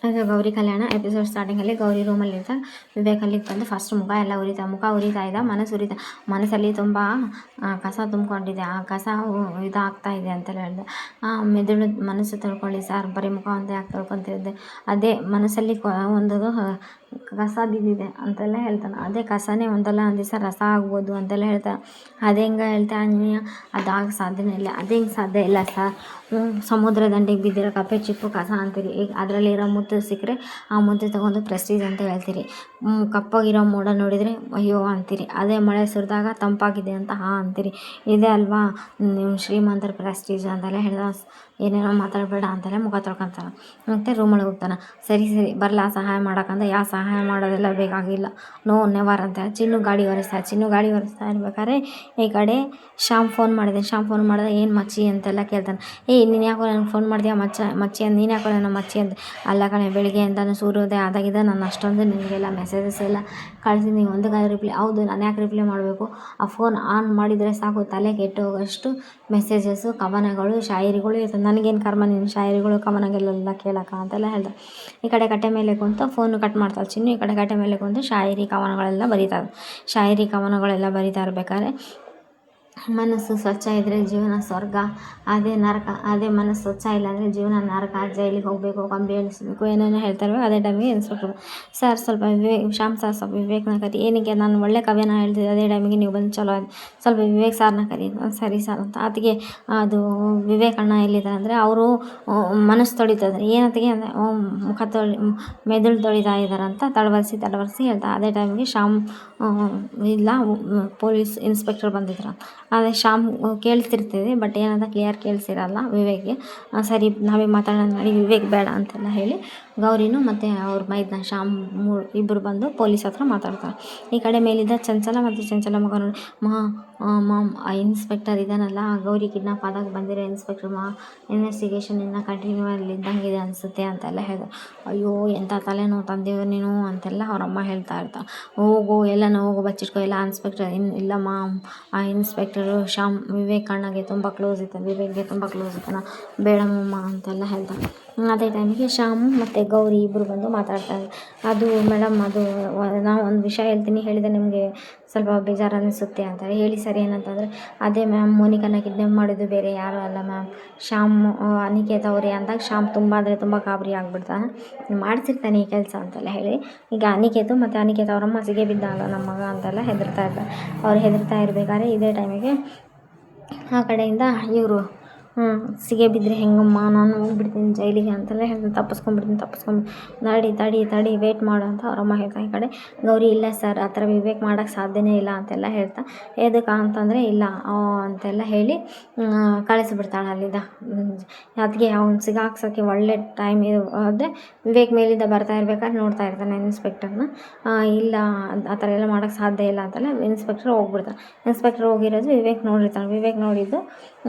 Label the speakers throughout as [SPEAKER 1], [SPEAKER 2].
[SPEAKER 1] ಅದು ಗೌರಿ ಕಲ್ಯಾಣ ಎಪಿಸೋಡ್ ಸ್ಟಾರ್ಟಿಂಗಲ್ಲಿ ಗೌರಿ ರೂಮಲ್ಲಿ ಇರ್ತಾಳೆ. ವಿವೇಕ್ ಅಲ್ಲಿಗೆ ಬಂದು ಫಸ್ಟ್ ಮುಖ ಎಲ್ಲ ಮುಖ ಉರಿತಾ ಇದ್ದ, ಮನಸ್ಸಲ್ಲಿ ತುಂಬ ಕಸ ತುಂಬಿಕೊಂಡಿದೆ, ಆ ಕಸ ಇದಾಗ್ತಾ ಇದೆ ಅಂತೆಲ್ಲ ಹೇಳಿದೆ. ಮೆದುಳು ಮನಸ್ಸು ತೊಳ್ಕೊಳ್ಳಿ ಸರ್, ಬರೀ ಮುಖ ಒಂದೇ ಯಾಕೆ ತೊಳ್ಕೊತಿದ್ದೆ, ಅದೇ ಮನಸ್ಸಲ್ಲಿ ಒಂದು ಕಸ ಬಿದ್ದಿದೆ ಅಂತೆಲ್ಲ ಹೇಳ್ತಾನೆ. ಅದೇ ಕಸನೇ ಒಂದಲ್ಲ ಒಂದು ದಿವಸ ರಸ ಆಗ್ಬೋದು ಅಂತೆಲ್ಲ ಹೇಳ್ತಾನೆ. ಅದು ಹೆಂಗೆ ಹೇಳ್ತಾ ಅದಾಗ ಸಾಧ್ಯನೇ ಇಲ್ಲ. ಅದು ಹೆಂಗೆ ಸಾಧ್ಯ ಇಲ್ಲ ಸರ್, ಸಮುದ್ರ ದಂಡೆಗೆ ಬಿದ್ದಿರೋ ಕಪ್ಪೆ ಚಿಪ್ಪು ಕಸ ಅಂತೀರಿ, ಈಗ ಅದರಲ್ಲಿರೋ ಮುತ್ತು ಸಿಕ್ಕರೆ ಆ ಮುದ್ದು ತೊಗೊಂಡು ಪ್ರೆಸ್ಟೀಜ್ ಅಂತ ಹೇಳ್ತೀರಿ. ಕಪ್ಪಾಗಿರೋ ಮೋಡ ನೋಡಿದರೆ ಅಯ್ಯೋ ಅಂತೀರಿ, ಅದೇ ಮಳೆ ಸುರಿದಾಗ ತಂಪಾಗಿದೆ ಅಂತ ಅಂತೀರಿ. ಇದೇ ಅಲ್ವಾ ನೀವು ಶ್ರೀಮಂತರ ಪ್ರೆಸ್ಟೀಜ್ ಅಂತೆಲ್ಲ ಹೇಳಿದ. ಏನೇನೋ ಮಾತಾಡಬೇಡ ಅಂತೆಲ್ಲ ಮುಖ ತೊಳ್ಕೊತಾನೆ. ಮತ್ತು ರೂಮೊಳಗೆ ಹೋಗ್ತಾನೆ. ಸರಿ ಬರಲ್ಲ ಸಹಾಯ ಮಾಡೋಕ್ಕಂತ, ಯಾವ ಸಹಾಯ ಮಾಡೋದೆಲ್ಲ ಬೇಕಾಗಿಲ್ಲ, ನೋ ನೆವರ್ ಅಂತ ಚಿನ್ನು ಗಾಡಿ ಒರೆಸ್ತಾ ಇರ್ಬೇಕಾದ್ರೆ ಈ ಕಡೆ ಶ್ಯಾಮ್ ಫೋನ್ ಮಾಡಿದೆ. ಏನು ಮಚ್ಚಿ ಅಂತೆಲ್ಲ ಕೇಳ್ತಾನೆ. ನೀನು ಯಾಕೋ ನನಗೆ ಫೋನ್ ಮಾಡಿದ್ಯಾ ಮಚ್ಚಿ ಅಂತ, ನೀನು ಯಾಕೋ ನನ್ನ ಮಚ್ಚಿ ಅಂತ. ಅಲ್ಲ ಕಣೆ, ಬೆಳಿಗ್ಗೆಯಿಂದನೂ ಸೂರ್ಯೋದಯ ಆದಾಗಿದೆ ನಾನು ಅಷ್ಟೊಂದು ನಿನಗೆಲ್ಲ ಮೆಸೇಜಸ್ ಎಲ್ಲ ಕಳಿಸಿದ್ದೀನಿ, ಒಂದಕ್ಕಾಗಿ ರಿಪ್ಲೈ. ಹೌದು, ನಾನು ಯಾಕೆ ರಿಪ್ಲೈ ಮಾಡಬೇಕು, ಆ ಫೋನ್ ಆನ್ ಮಾಡಿದರೆ ಸಾಕು ತಲೆ ಕೆಟ್ಟು ಹೋಗೋಷ್ಟು ಮೆಸೇಜಸ್ಸು, ಕವನಗಳು, ಶಾಯರಿಗಳು ಇರ್ತದೆ. ನನಗೇನು ಕರ್ಮ ನಿನ್ನ ಶಾಯರಿಗಳು ಕವನಗಳೆಲ್ಲ ಕೇಳೋಕ್ಕ ಅಂತೆಲ್ಲ ಹೇಳ್ದೆ. ಈ ಕಡೆ ಕಟ್ಟೆ ಮೇಲೆ ಕುಂತು ಫೋನು ಕಟ್ ಮಾಡ್ತಾಳೆ ಚಿನ್ನು, ಈ ಕಡೆ ಕಟ್ಟೆ ಮೇಲೆ ಕುಂತು ಶಾಯರಿ ಕವನಗಳೆಲ್ಲ ಬರೀತಾ ಇರ್ಬೇಕಾದ್ರೆ ಮನಸ್ಸು ಸ್ವಚ್ಛ ಇದ್ದರೆ ಜೀವನ ಸ್ವರ್ಗ, ಅದೇ ನರಕ. ಅದೇ ಮನಸ್ಸು ಸ್ವಚ್ಛ ಇಲ್ಲ ಅಂದರೆ ಜೀವನ ನರಕ, ಜೈಲಿಗೆ ಹೋಗಬೇಕು, ಕಂಬಿ ಎಣಿಸ್ಬೇಕು, ಏನೇನೋ ಹೇಳ್ತಾರೆ. ಅದೇ ಟೈಮಿಗೆ ಇನ್ಸ್ಪೆಕ್ಟ್ರು ಸರ್ ಸ್ವಲ್ಪ ಶ್ಯಾಮ್ ಸರ್ ಸ್ವಲ್ಪ ವಿವೇಕ್ನ ಕರಿ. ಏನಕ್ಕೆ, ನಾನು ಒಳ್ಳೆ ಕವಿನ ಹೇಳ್ತಿದ್ದೆ, ಅದೇ ಟೈಮಿಗೆ ನೀವು ಬಂದು ಚಲೋ ಆಯ್ತು, ಸ್ವಲ್ಪ ವಿವೇಕ್ ಸರ್ನ ಕರಿ. ಸರಿ ಸರ್ ಅಂತ. ಅದಕ್ಕೆ ಅದು ವಿವೇಕ್ ಅಣ್ಣ ಎಲ್ಲಿದ್ದಾರೆ ಅಂದರೆ ಅವರು ಮನಸ್ಸು ತೊಳಿತಿದ್ದಾರೆ. ಏನತ್ತಿಗೆ ಅಂದರೆ ಮೆದುಳು ತೊಳಿತಾ ಇದ್ದಾರೆ ಅಂತ ತಡವರಿಸಿ ಹೇಳ್ತಾ. ಅದೇ ಟೈಮಿಗೆ ಶ್ಯಾಮ್ ಇಲ್ಲ ಪೊಲೀಸ್ ಇನ್ಸ್ಪೆಕ್ಟರ್ ಬಂದಿದ್ರು. ಅದೇ ಶ್ಯಾಮ್ ಕೇಳ್ತಿರ್ತೀವಿ, ಬಟ್ ಏನಂತ ಕ್ಲಿಯರ್ ಕೇಳಿಸಿರಲ್ಲ ವಿವೇಕ್ಗೆ. ಸರಿ ನಾವೇ ಮಾತಾಡೋಣ ಮಾಡಿ, ವಿವೇಕ್ ಬೇಡ ಅಂತೆಲ್ಲ ಹೇಳಿ ಗೌರಿನೂ ಮತ್ತು ಅವ್ರ ಮೈದ್ನ ಶ್ಯಾಮ್ ಇಬ್ಬರು ಬಂದು ಪೊಲೀಸ್ ಹತ್ರ ಮಾತಾಡ್ತಾರೆ. ಈ ಕಡೆ ಮೇಲಿದ್ದ ಚಂಚಲ ಮಗ ನೋಡಿ, ಮಾಮ್ ಆ ಇನ್ಸ್ಪೆಕ್ಟರ್ ಇದ್ದಾನಲ್ಲ, ಗೌರಿ ಕಿಡ್ನಾಪ್ ಆದಾಗ ಬಂದಿರೋ ಇನ್ಸ್ಪೆಕ್ಟರ್ ಇನ್ವೆಸ್ಟಿಗೇಷನ್ ಇನ್ನೂ ಕಂಟಿನ್ಯೂ ಇದ್ದಂಗಿದೆ ಅನಿಸುತ್ತೆ ಅಂತೆಲ್ಲ ಹೇಳಿದೆ. ಅಯ್ಯೋ ಎಂಥ ತಲೆನೋವು ತಂದೆಯೋ ನೀನು ಅಂತೆಲ್ಲ ಅವರಮ್ಮ ಹೇಳ್ತಾ ಇರ್ತಾರೆ. ಹೋಗು ಎಲ್ಲನೂ ಹೋಗು ಬಚ್ಚಿಟ್ಕೋ, ಎಲ್ಲ ಇನ್ಸ್ಪೆಕ್ಟರ್ ಇಲ್ಲ ಮಾಮ್, ಆ ಇನ್ಸ್ಪೆಕ್ಟರು ಶ್ಯಾಮ್ ವಿವೇಕ್ ಅಣ್ಣಗೆ ತುಂಬ ಕ್ಲೋಸ್ ಇದ್ದಾನೆ, ಬೇಡ ಮಮ್ಮ ಅಂತೆಲ್ಲ ಹೇಳ್ತಾರೆ. ಅದೇ ಟೈಮಿಗೆ ಶ್ಯಾಮು ಮತ್ತು ಗೌರಿ ಇಬ್ಬರು ಬಂದು ಮಾತಾಡ್ತಾರೆ. ಅದು ಮೇಡಮ್, ಅದು ನಾವು ಒಂದು ವಿಷಯ ಹೇಳ್ತೀನಿ, ಹೇಳಿದರೆ ನಿಮಗೆ ಸ್ವಲ್ಪ ಬೇಜಾರು ಅನ್ನಿಸುತ್ತೆ ಅಂತಾರೆ. ಹೇಳಿ ಸರ್ ಏನಂತಂದರೆ, ಅದೇ ಮ್ಯಾಮ್ ಮೋನಿಕನ ಕಿಡ್ನಾಪ್ ಮಾಡಿದ್ದು ಬೇರೆ ಯಾರೂ ಅಲ್ಲ ಮ್ಯಾಮ್, ಶ್ಯಾಮ್ ಅನಿಕೇತ್ ಅವರೇ ಅಂದಾಗ ಶ್ಯಾಮ್ ತುಂಬ ಅಂದರೆ ತುಂಬ ಗಾಬರಿ ಆಗಿಬಿಡ್ತಾನೆ. ಮಾಡಿಸಿರ್ತಾನೆ ಈ ಕೆಲಸ ಅಂತೆಲ್ಲ ಹೇಳಿ, ಈಗ ಅನಿಕೇತ್ ಅವರಮ್ಮ ಸಿಗೆ ಬಿದ್ದಾಳ ನಮ್ಮ ಮಗ ಅಂತೆಲ್ಲ ಹೆದರ್ತಾ ಇರಬೇಕಾದ್ರೆ ಇದೇ ಟೈಮಿಗೆ ಆ ಕಡೆಯಿಂದ ಇವರು ಸಿಗೆ ಬಿದ್ದರೆ ಹೆಂಗಮ್ಮ, ನಾನು ಹೋಗ್ಬಿಡ್ತೀನಿ ಜೈಲಿಗೆ ಅಂತೆಲ್ಲ ಹೇಳ್ತೀನಿ, ತಪ್ಪಿಸ್ಕೊಂಬಿಡ್ತೀನಿ, ತಡಿ ವೇಟ್ ಮಾಡು ಅಂತ ಅವರಮ್ಮ ಹೇಳ್ತಾ. ಈ ಕಡೆ ಗೌರಿ ಇಲ್ಲ ಸರ್, ಆ ಥರ ವಿವೇಕ್ ಮಾಡೋಕ್ಕೆ ಸಾಧ್ಯನೇ ಇಲ್ಲ ಅಂತೆಲ್ಲ ಹೇಳ್ತಾ. ಎದಕ್ಕೆ ಅಂತಂದರೆ ಇಲ್ಲ ಅಂತೆಲ್ಲ ಹೇಳಿ ಕಳಿಸ್ಬಿಡ್ತಾಳೆ ಅಲ್ಲಿದ್ದ. ಅದಕ್ಕೆ ಅವ್ನು ಸಿಗಾಕ್ಸೋಕ್ಕೆ ಒಳ್ಳೆ ಟೈಮ್ ಇದು. ಅದೇ ವಿವೇಕ್ ಮೇಲಿಂದ ಬರ್ತಾ ಇರ್ಬೇಕಾದ್ರೆ ನೋಡ್ತಾ ಇರ್ತಾನೆ ಇನ್ಸ್ಪೆಕ್ಟರ್ನ. ಇಲ್ಲ ಆ ಥರ ಎಲ್ಲ ಮಾಡೋಕ್ಕೆ ಸಾಧ್ಯ ಇಲ್ಲ ಅಂತೆಲ್ಲ ಇನ್ಸ್ಪೆಕ್ಟರ್ ಹೋಗ್ಬಿಡ್ತಾನೆ. ಇನ್ಸ್ಪೆಕ್ಟರ್ ಹೋಗಿರೋದು ವಿವೇಕ್ ನೋಡಿರ್ತಾನೆ. ವಿವೇಕ್ ನೋಡಿದ್ದು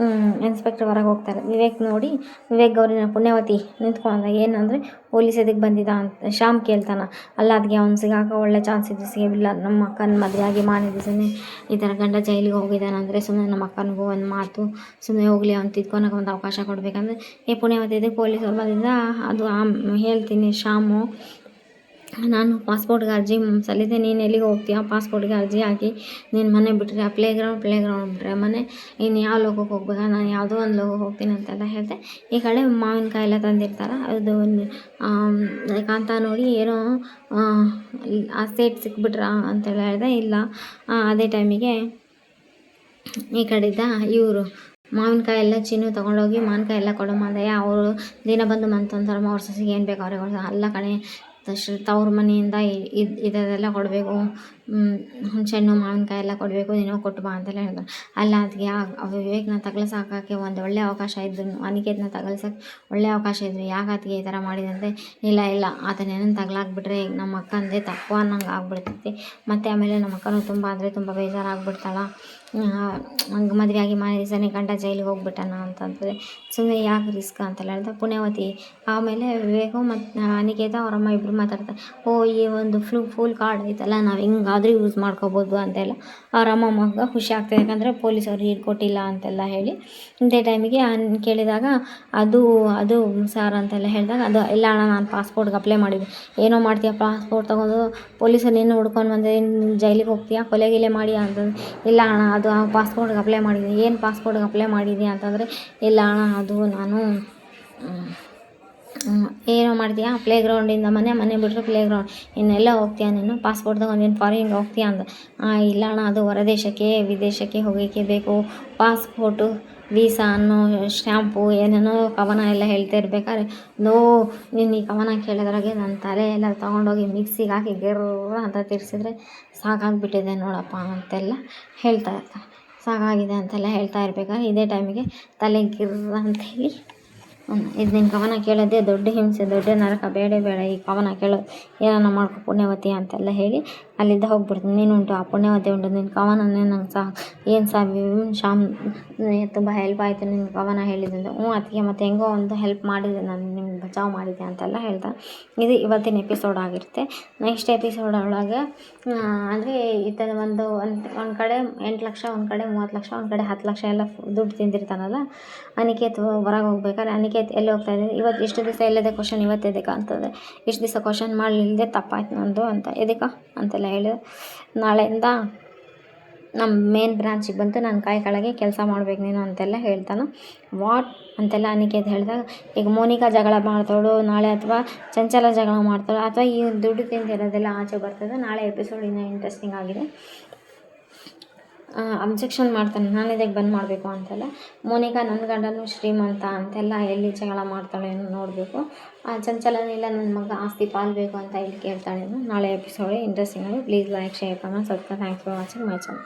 [SPEAKER 1] ಇನ್ಸ್ಪೆಕ್ಟರ್ ಹೊರಗೆ ಹೋಗ್ತಾರೆ. ವಿವೇಕ್ ಗೌರಿನ ಪುಣ್ಯವತಿ ನಿಂತ್ಕೊಂಡಾಗ ಏನಂದರೆ ಪೊಲೀಸ್ ಎದಕ್ಕೆ ಬಂದಿದ್ದ ಅಂತ ಶ್ಯಾಮ್ ಕೇಳ್ತಾನೆ. ಅಲ್ಲ ಅದಕ್ಕೆ ಅವ್ನು ಸಿಗಾಕೋ ಒಳ್ಳೆ ಚಾನ್ಸ್ ಇದ್ದು ಸಿಗಲಿಲ್ಲ, ನಮ್ಮ ಅಕ್ಕನ ಮದುವೆಯಾಗಿ ಸುಮ್ಮನೆ ಈ ಥರ ಗಂಡ ಜೈಲಿಗೆ ಹೋಗಿದ್ದಾನೆ ಅಂದರೆ ಸುಮ್ಮನೆ ನಮ್ಮ ಅಕ್ಕನಿಗೂ ಒಂದು ಮಾತು, ಸುಮ್ಮನೆ ಹೋಗಲಿ ಅವ್ನು ತಿದ್ಕೊಳಕ್ಕೆ ಒಂದು ಅವಕಾಶ ಕೊಡಬೇಕಂದ್ರೆ ಪುಣ್ಯವತಿ ಇದಕ್ಕೆ ಪೊಲೀಸವ್ರು ಬಂದಿದ್ದ. ಅದು ಹೇಳ್ತೀನಿ ಶ್ಯಾಮು, ನಾನು ಪಾಸ್ಪೋರ್ಟ್ಗೆ ಅರ್ಜಿ ಸಲ್ಲಿದೆ, ನೀನು ಎಲ್ಲಿಗೆ ಹೋಗ್ತೀಯ, ಪಾಸ್ಪೋರ್ಟ್ಗೆ ಅರ್ಜಿ ಹಾಕಿ ನೀನು ಮನೆ ಬಿಟ್ಟರೆ ಪ್ಲೇ ಗ್ರೌಂಡ್ ಬಿಟ್ಟರೆ ಮನೆ, ಇನ್ನು ಯಾವ ಲೋಕಕ್ಕೆ ಹೋಗ್ಬೇಕಾ, ನಾನು ಯಾವುದೋ ಒಂದು ಲೋಕಕ್ಕೆ ಹೋಗ್ತೀನಿ ಅಂತೆಲ್ಲ ಹೇಳಿದೆ. ಈ ಕಡೆ ಮಾವಿನಕಾಯಿ ಎಲ್ಲ ತಂದಿರ್ತಾರೆ. ಅದು ಕಾಂತ ನೋಡಿ ಏನೋ ಆ ಸೇಟ್ ಸಿಕ್ಬಿಟ್ರಾ ಅಂತೆಲ್ಲ ಹೇಳಿದೆ. ಇಲ್ಲ ಅದೇ ಟೈಮಿಗೆ ಈ ಕಡೆಯಿಂದ ಇವರು ಮಾವಿನಕಾಯಿ ಎಲ್ಲ ಚಿನ್ನು ತೊಗೊಂಡೋಗಿ ಮಾವಿನಕಾಯಿ ಎಲ್ಲ ಕೊಡಮ್ಮ ಅಂದಯ್ಯ. ಅವರು ದಿನ ಬಂದು ಮಂತೊಂಥರಮ್ಮ ಅವ್ರ ಸೊಸೆಗೆ ಏನು ಬೇಕು ಅವ್ರಿಗೆ ಅಲ್ಲ ಕಣೆ, ತವ್ರ ಮನೆಯಿಂದ ಇದೆಲ್ಲ ಕೊಡಬೇಕು, ಹುಣಸೆಹಣ್ಣು ಮಾವಿನಕಾಯಿ ಎಲ್ಲ ಕೊಡಬೇಕು, ನೀನು ಕೊಟ್ಟು ಬಾ ಅಂತೆಲ್ಲ ಹೇಳ್ತಾರೆ. ಅಲ್ಲ ಅದಕ್ಕೆ ವಿವೇಕ್ನ ತಗಲ್ಸಾಕೋಕ್ಕೆ ಒಂದು ಒಳ್ಳೆ ಅವಕಾಶ ಇದ್ದು, ಅನಿಕೇತ್ನ ತಗಲ್ಸೋಕ್ಕೆ ಒಳ್ಳೆ ಅವಕಾಶ ಇದ್ದರು, ಯಾಕೆ ಅದಕ್ಕೆ ಈ ಥರ ಮಾಡಿದಂತೆ. ಇಲ್ಲ ಆತನೇನನ್ನು ತಗಲಾಕ್ಬಿಟ್ರೆ ಈಗ ನಮ್ಮ ಅಕ್ಕಂದೇ ತಪ್ಪು ಅನ್ನಂಗೆ ಆಗ್ಬಿಡ್ತೈತಿ. ಮತ್ತು ಆಮೇಲೆ ನಮ್ಮ ಅಕ್ಕನೂ ತುಂಬ ಅಂದರೆ ತುಂಬ ಬೇಜಾರಾಗ್ಬಿಡ್ತಾಳ. ಹಂಗೆ ಮದುವೆ ಆಗಿ ಮಾರನೇ ದಿವಸನೇ ಗಂಡ ಜೈಲಿಗೆ ಹೋಗ್ಬಿಟ್ಟಾನ ಅಂತಂದರೆ ಸುಮ್ಮನೆ ಯಾಕೆ ರಿಸ್ಕ್ ಅಂತೆಲ್ಲ ಹೇಳ್ದೆ ಪುಣ್ಯವತಿ. ಆಮೇಲೆ ವಿವೇಕು ಮತ್ತು ಅನಿಕೇತ ಅವರಮ್ಮ ಇಬ್ಬರು ಮಾತಾಡ್ತಾರೆ, ಓ ಈ ಒಂದು ಫುಲ್ ಕಾರ್ಡ್ ಐತಲ್ಲ ನಾವು ಹೆಂಗಾದ್ರೂ ಯೂಸ್ ಮಾಡ್ಕೋಬೋದು ಅಂತೆಲ್ಲ ಅವ್ರ ಅಮ್ಮಮ್ಮಗೆ ಖುಷಿ ಆಗ್ತದೆ. ಯಾಕಂದರೆ ಪೊಲೀಸವ್ರು ಕೊಟ್ಟಿಲ್ಲ ಅಂತೆಲ್ಲ ಹೇಳಿ ಇದೇ ಟೈಮಿಗೆ ಕೇಳಿದಾಗ ಅದು ಸಾರ್ ಅಂತೆಲ್ಲ ಹೇಳಿದಾಗ ಅದು ಇಲ್ಲ ಅಣ್ಣ ನಾನು ಪಾಸ್ಪೋರ್ಟ್ಗೆ ಅಪ್ಲೈ ಮಾಡಿದ್ದೆ. ಏನೋ ಮಾಡ್ತೀಯ ಪಾಸ್ಪೋರ್ಟ್ ತೊಗೊಂಡು ಪೊಲೀಸರು ನೀನು ಹುಡ್ಕೊಂಡು ಬಂದೆ ಜೈಲಿಗೆ ಹೋಗ್ತೀಯಾ ಕೊಲೆ ಮಾಡಿ ಅಂತಂದು, ಇಲ್ಲ ಅಣ್ಣ ಅದು ಪಾಸ್ಪೋರ್ಟ್ಗೆ ಅಪ್ಲೈ ಮಾಡಿದ್ದೀನಿ. ಏನು ಪಾಸ್ಪೋರ್ಟ್ಗೆ ಅಪ್ಲೈ ಮಾಡಿದ್ದೀನಿ ಅಂತಂದರೆ, ಇಲ್ಲ ಅಣ್ಣ ಅದು ನಾನು ಏನೋ ಮಾಡ್ತೀಯಾ ಪ್ಲೇಗ್ರೌಂಡಿಂದ ಮನೆ ಬಿಟ್ಟರೆ ಪ್ಲೇಗ್ರೌಂಡ್ ಇನ್ನೆಲ್ಲ ಹೋಗ್ತೀಯಾ ನೀನು ಪಾಸ್ಪೋರ್ಟ್ ತೊಗೊಂಡು ನೀನು ಫಾರಿನ್ಗೆ ಹೋಗ್ತೀಯಾ ಅಂದ. ಇಲ್ಲ ಅಣ್ಣ ಅದು ಹೊರದೇಶಕ್ಕೆ ವಿದೇಶಕ್ಕೆ ಹೋಗೋಕ್ಕೆ ಬೇಕು ಪಾಸ್ಪೋರ್ಟು ವೀಸಾ ಅನ್ನೋ ಸ್ಟ್ಯಾಂಪು ಏನೇನೋ ಕವನ ಎಲ್ಲ ಹೇಳ್ತಾ ಇರ್ಬೇಕಾದ್ರೆ ನೀನು ಈ ಕವನ ಕೇಳಿದ್ರಾಗೆ ನನ್ನ ತಲೆ ಎಲ್ಲ ತೊಗೊಂಡೋಗಿ ಮಿಕ್ಸಿಗೆ ಹಾಕಿ ಗೆರ್ರ ಅಂತ ತಿರ್ಸಿದ್ರೆ ಸಾಕಾಗಿಬಿಟ್ಟಿದೆ ನೋಡಪ್ಪ ಅಂತೆಲ್ಲ ಹೇಳ್ತಾ ಇರ್ತಾರೆ. ಸಾಕಾಗಿದೆ ಅಂತೆಲ್ಲ ಹೇಳ್ತಾ ಇರ್ಬೇಕಾದ್ರೆ ಇದೇ ಟೈಮಿಗೆ ತಲೆ ಗಿರ್ರ ಅಂಥೇಳಿ ಇದು ನಿನ್ನ ಕವನ ಕೇಳೋದೇ ದೊಡ್ಡ ಹಿಂಸೆ ದೊಡ್ಡ ನರಕ ಬೇಡ ಈ ಕವನ ಕೇಳೋದು ಏನಾನ ಮಾಡ್ಕೊ ಪುಣ್ಯವತಿ ಅಂತೆಲ್ಲ ಹೇಳಿ ಅಲ್ಲಿಂದ ಹೋಗ್ಬಿಡ್ತೀನಿ. ನೀನುಂಟು ಆ ಪುಣ್ಯವತಿ ಉಂಟು ನಿನ್ನ ಕವನನೇ ನಂಗೆ ಏನು ಶಾಮ್ ತುಂಬ ಹೆಲ್ಪ್ ಆಯಿತು ನಿನ್ನ ಕವನ ಹೇಳಿದ್ರಿಂದ. ಅದಕ್ಕೆ ಮತ್ತು ಹೆಂಗೋ ಒಂದು ಹೆಲ್ಪ್ ಮಾಡಿದೆ ನಾನು ನಿಮ್ಗೆ ಬಚಾವ್ ಮಾಡಿದೆ ಅಂತೆಲ್ಲ ಹೇಳ್ತಾರೆ. ಇದು ಇವತ್ತಿನ ಎಪಿಸೋಡ್ ಆಗಿರುತ್ತೆ. ನೆಕ್ಸ್ಟ್ ಎಪಿಸೋಡ್ ಒಳಗೆ ಅಂದರೆ ಈ ಥರ ಒಂದು ಕಡೆ 8 ಲಕ್ಷ ಒಂದು ಕಡೆ 30 ಲಕ್ಷ ಒಂದು ಕಡೆ 10 ಲಕ್ಷ ಎಲ್ಲ ದುಡ್ಡು ತಿಂದಿರ್ತಾನಲ್ಲ ಅನಿಕೇತ್ ಹೊರಗೆ ಹೋಗ್ಬೇಕಾದ್ರೆ ಅನಿಕೇತ್ ಎಲ್ಲಿ ಹೋಗ್ತಾ ಇದೆ ಇವತ್ತು ಇಷ್ಟು ದಿವಸ ಎಲ್ಲದೆ ಕ್ವಶನ್ ಇವತ್ತು ಎದಕ್ಕೆ ಅಂತಂದರೆ ಇಷ್ಟು ದಿವಸ ಕ್ವಶನ್ ಮಾಡಲಿಲ್ಲದೆ ತಪ್ಪಾಯ್ತು ನಂದು ಅಂತ ಎದಕ್ಕೆ ಅಂತೆಲ್ಲ ಹೇಳಿದೆ. ನಾಳೆಯಿಂದ ನಮ್ಮ ಮೇನ್ ಬ್ರಾಂಚಿಗೆ ಬಂತು ನನ್ನ ಕೈ ಕೆಳಗೆ ಕೆಲಸ ಮಾಡ್ಬೇಕು ನೀನು ಅಂತೆಲ್ಲ ಹೇಳ್ತಾನೆ. ವಾಟ್ ಅಂತೆಲ್ಲ ಅನಿಕೇತ್ ಹೇಳಿದಾಗ ಈಗ ಮೋನಿಕಾ ಜಗಳ ಮಾಡ್ತಾಳು ನಾಳೆ ಅಥವಾ ಚಂಚಲ ಜಗಳ ಮಾಡ್ತಾಳು ಅಥವಾ ಈ ದುಡ್ಡು ತಿಂದಿರೋದೆಲ್ಲ ಆಚೆ ಬರ್ತದೆ. ನಾಳೆ ಎಪಿಸೋಡ್ ಇನ್ನೂ ಇಂಟ್ರೆಸ್ಟಿಂಗ್ ಆಗಿದೆ. ಅಬ್ಜೆಕ್ಷನ್ ಮಾಡ್ತಾನೆ ನಾನು ಇದಕ್ಕೆ ಬಂದ್ ಮಾಡಬೇಕು ಅಂತೆಲ್ಲ. ಮೋನಿಕಾ ನನ್ನ ಗಂಡನೂ ಶ್ರೀಮಂತ ಅಂತೆಲ್ಲ ಎಲ್ಲಿ ಜಗಳ ಮಾಡ್ತಾಳೆ ಏನೋ ನೋಡಬೇಕು. ಚಂಚಲನಿಲ್ಲ ನನ್ನ ಮಗ ಆಸ್ತಿ ಪಾಲ್ಬೇಕು ಅಂತ ಇಲ್ಲಿ ಕೇಳ್ತಾಳೆ. ನಾಳೆ ಎಪಿಸೋಡ್ ಇಂಟ್ರೆಸ್ಟಿಂಗ್ ಆಗಿ please like share comment subscribe. Thanks for watching my channel.